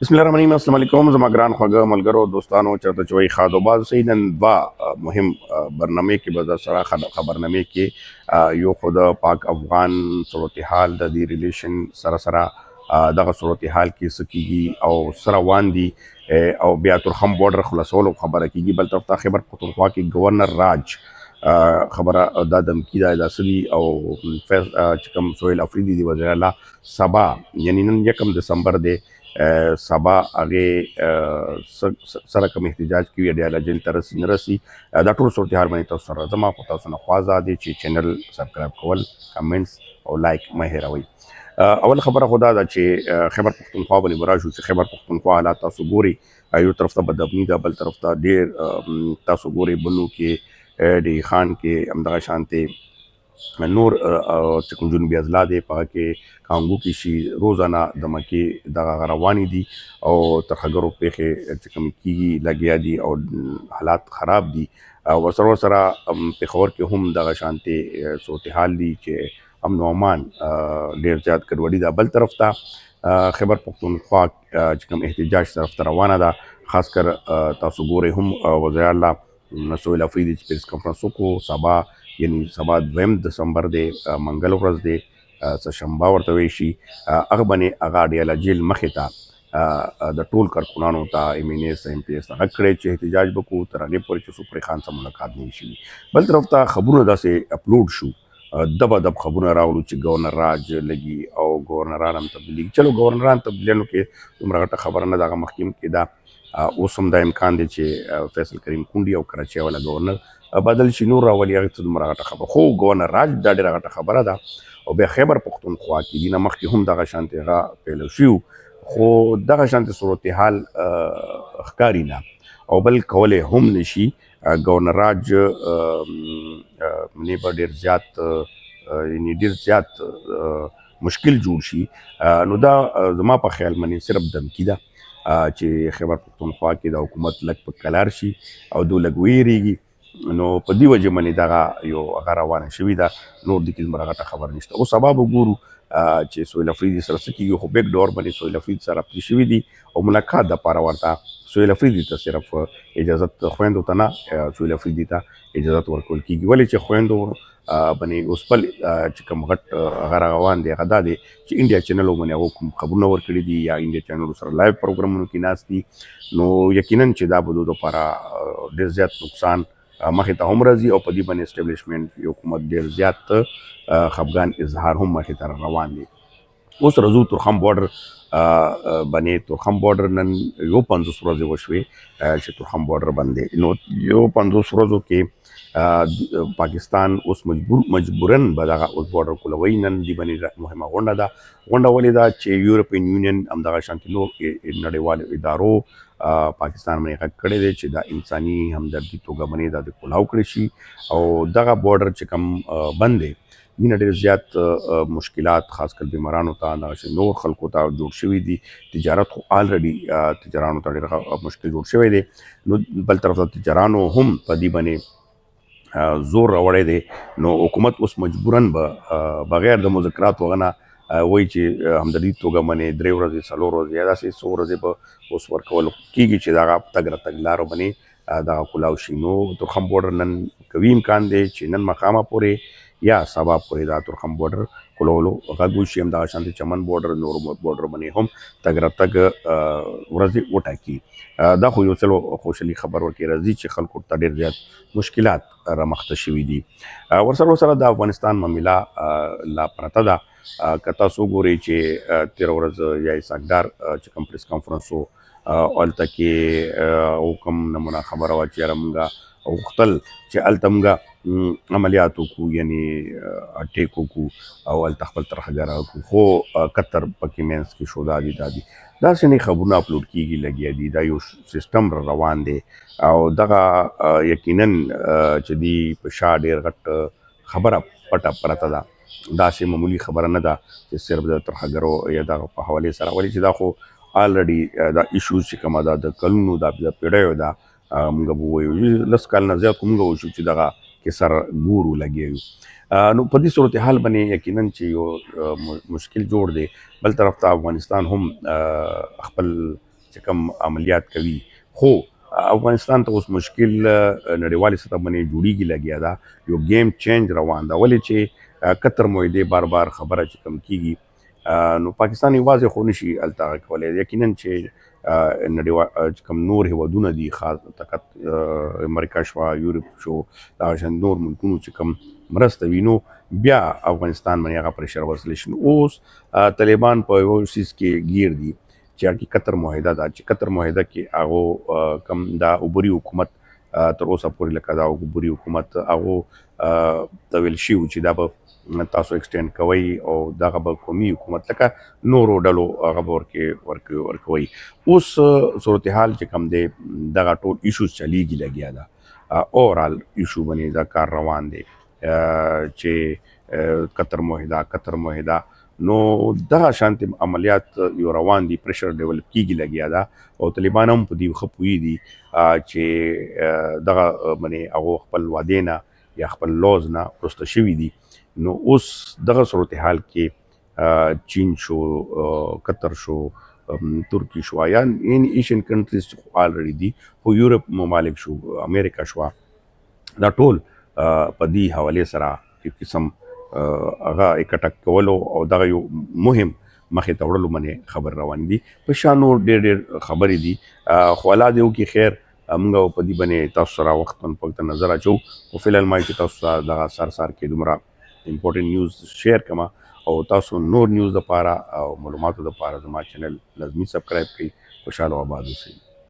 बिस्मिल्लाहिर्रहमानिर्रहीम। अस्सलाम वालेकुम ज़मा ग्रान ख्वागा मलगरो दोस्तानो चरता चवई खादोबाज सही नन बा मुहिम बरनामे के बजा सरा खबरनामे के यो खुद पाक अफगान सूरत हाल द दी रिलेशन सरा सरा दगा सूरत हाल की सकीगी और सरा वांदी और बियातुर हम बॉर्डर खुलासोलो खबर की बल तरफ खैबर पख्तूनख्वा की गवर्नर राज खबर दा धमकी दा दासली और चिकम सोहेल अफरीदी दी वज़ीर आला सबा यानी नन यकम दिसंबर दे सबा आगे सर कम एहतजाज की अडियाला जिन तरसी नरसी दा टोल सूरत हाल बनी तो सर जमा पता सुना ख्वाजा दे चैनल सब्सक्राइब कवल कमेंट्स और लाइक मह हेरावई अवल खबर खुदा दा चे खैबर पख्तूनख्वा बनी बराशु चे खैबर पख्तूनख्वा हालात तासु गोरी यो तरफ ता बदबनी दा बल तरफ ता देर तासु गोरी बनु के डी खान के अमदा शांति नूर चिकन जुनूबी अजला दे पाके कांगू की शी रोज़ाना दमकी दगा रवानी दी और तखगरो पेखे चिकम की लगिया दी और हालात ख़राब दी वसर वसरा पेखवर के हम दगा शांति सूरत हाल दी के अमन अमान ढेर ज़्यादा करवड़ी दा बल तरफ था खैबर पख्तूनख्वा चिकम एहतजाज तरफ रवाना दा खासकर तासु गोरे हम वज़ीर आला सोहेल अफरीदी प्रेस कॉन्फ्रेंसों को सबा यानी सबा 2 दिसंबर दे मंगल वर्ज दे सशंबा वर्तवेशी अग बने अगा डियाला जेल मखिता द टोल कारकुनानों ता एमएनएस एमपीएस ता हकड़े चे एहतजाज बकू तराने पर चे सुप्रे खान से मुलाकात नहीं शी बल तरफ ता खबरों दा से अपलोड शू दबा दब खबरों रावलू चे गवर्नर राज लगी और गवर्नर आराम तब्दीली चलो गवर्नर आराम तब्दीलियों के तुम खबर न दागा मखीम के दा ओसम दा इम्कान दे चे फैसल करीम कुंडी और कराची वाला गवर्नर बदल शिनूर रावली मराटा खबर हो गवर्नर राज दा डेराटा खबर दा और बे खैबर पख्तूनख्वा की दीना मख की हम दगा शांति गा पहले शिव खो दगा शांति सूरत हाल अखकारी ना और बल कवले हम निशी गवर्नर राज ने पर डेर ज़्यात यानी डेर ज़्यात मुश्किल जुड़ शी नुदा जमा पर ख्याल मनी सिर्फ धमकी दा चे खैबर पख्तूनख्वा की दा हुकूमत लग पर कलार शी और दो लगवेरीगी नो په دی وجه باندې دغه یو هغه روانه شوې ده نور د کې مرغه خبر نشته او سبب وګورو چې سویل افریدي سره سکیږي خو بیک ډور باندې سویل افریدي سره پلی شوې دي او ملاقات د پاره ورته سویل افریدي ته صرف اجازه خويندو ته نه سویل افریدي ته اجازه ورکول کیږي ولې چې خويندو باندې اوس بل چې کوم غټ هغه روان دي غدا دي چې انډیا چینل باندې هغه کوم خبرونه ورکړي دي یا انډیا چینل سره لایو پروګرامونو کې ناس دي نو یقینا چې دا بده لپاره ډیر زیات نقصان مخې ته هم راځي او په دې باندې اسټابلیشمنټ حکومت ډېر زیات خفګان اظهار هم مخې ته روان دي اوس رضو ترخم بارډر باندې ترخم بارډر نن یو 50 ورځې وشوي چې ترخم بارډر باندې نو یو 50 ورځو کې پاکستان اوس مجبورن بدغه اوس بارډر کولوي نن دی باندې مهمه غونډه ده غونډه ولې ده چې یورپین یونین همدغه شانتي نور نړیوالو ادارو پاکستان باندې غږ کړی دی چې دا انساني همدردي توګه باندې د کولاو کړی شي او دغه بارډر چې کوم بند دی دینه ډېر زیات مشکلات خاص کر بیمارانو ته دغه نور خلکو ته جوړ شوي دي تجارت خو آلریډي تجارانو ته ډېر مشکل جوړ شوی دی نو بل طرف ته تجارانو هم په دې باندې زور راوړی دی نو حکومت اوس مجبورن به بغیر د مذاکرات وغنه وایي چې همدردي توګه باندې 3 ورځې 4 ورځې یا داسې 100 ورځې به اوس ورکول کېږي چې دغه تګ راتګ لارو باندې دغه کولاو شي نو ترخم بارډر نن قوي امکان دی چې نن مخامه پورې یا سبا پورې دا ترخم بارډر کولولو غږ وشي همدغه شانتې چمن بارډر نور بارډر باندې هم تګ راتګ ورځې وټاکي دا خو یو چلو خوشحالي خبر ورکړي راځي چې خلکو ته ډېر زیات مشکلات رامخته شوي دي ورسره د افغانستان معامله لا پرته ده که تاسو ګورئ چې 13 ورځ یا ساګدار چې کوم پریس کانفرنس وو هلته کې حکم نمونه خبره وه چې یاره مونږ غوښتل چې هلته مونږ عملیات وکړو یعنې اټیک وکړو او هلته خپل ترخګره وکړو خو قطر پکې منځ کې شو دا دي داسې نه خبرونه اپلوډ کېږي لګیا دي دا یو سیسټم روان دی او دغه یقینا چې دی په شا ډېر غټ خبره پټه پرته ده داسې معمولی خبره نه ده چې صرف د ترخګرو یا دغه په حوالې سره ولې چې دا خو آلریډي دا ایشوز چې کومه ده د کلونو د پیړیو ده موږ به ووایو 10 کال نه زیات خو موږ وشو چې دغه کې سر ګورو لګیا یو نو په دې صورت حال باندې یقینا چې یو مشکل جوړ دی بل طرف ته افغانستان هم خپل چې کوم عملیات کوي. خو افغانستان ته اوس مشکل نړیوالې سطح باندې جوړیږي لګیا دا یو گیم چینج روان ده. ولې چې قطر معاهدې بار بار خبره چې کوم کیږي نو پاکستان یوازې خو نشي هلته کولی. یقینا چې نړیوال چې کوم نور هیوادونه دي خاص تکت امریکا شوه یورپ شو دغه شان نور ملکونو چې کوم مرسته وي نو بیا افغانستان باندې هغه پریشر وصلی شي. اوس طالبان په یو څیز کې گیر دي چې هغه قطر معاهده ده چې قطر معاهده کې هغه کم دا عبوري حکومت تر اوسه پورې لکه دا عبوري حکومت هغه ته ویل شوي چې دا به تاسو ایکسټینډ کوئ او دغه به قومي حکومت لکه نورو ډلو هغه به ورکوئ. اوس صورتحال چې کوم دی دغه ټول ایشوز چلیږي لګیا ده. اورال ایشو باندې دا کار روان دی چې قطر معاهده نو دغه شانتي عملیات یو روان دي پریشر ډیولپ کیږي لګیا ده او طالبان هم په دې ښه پوهېدي چې دغه باندې هغو خپل وعدې نه یا خپل لوز نه وروسته شوي دي. نو اوس دغه صورتحال کې چین شو قطر شو ترکی شو یا ایشین کنټریز آلریډي دي خو یورپ ممالک شو امریکا شو دا ټول په دې حوالې سره یو قسم هغه اکټک کولو او دغه یو مهم مخې ته وړلو باندې خبر روان دي. په شا نور ډېر خبرې دي خو الله دې وکړي خیر موږ په دې باندې تاسو سره وختاً په وخت نظر اچو خو فی الحال ما چې تاسو سره دغه سر کې دومره امپورټنټ نیوز شیر کما او تاسو نور نیوز دپاره او معلوماتو دپاره زما چینل لازمي سبسکرایب کړئ. خوشحاله او آباد اوسئ.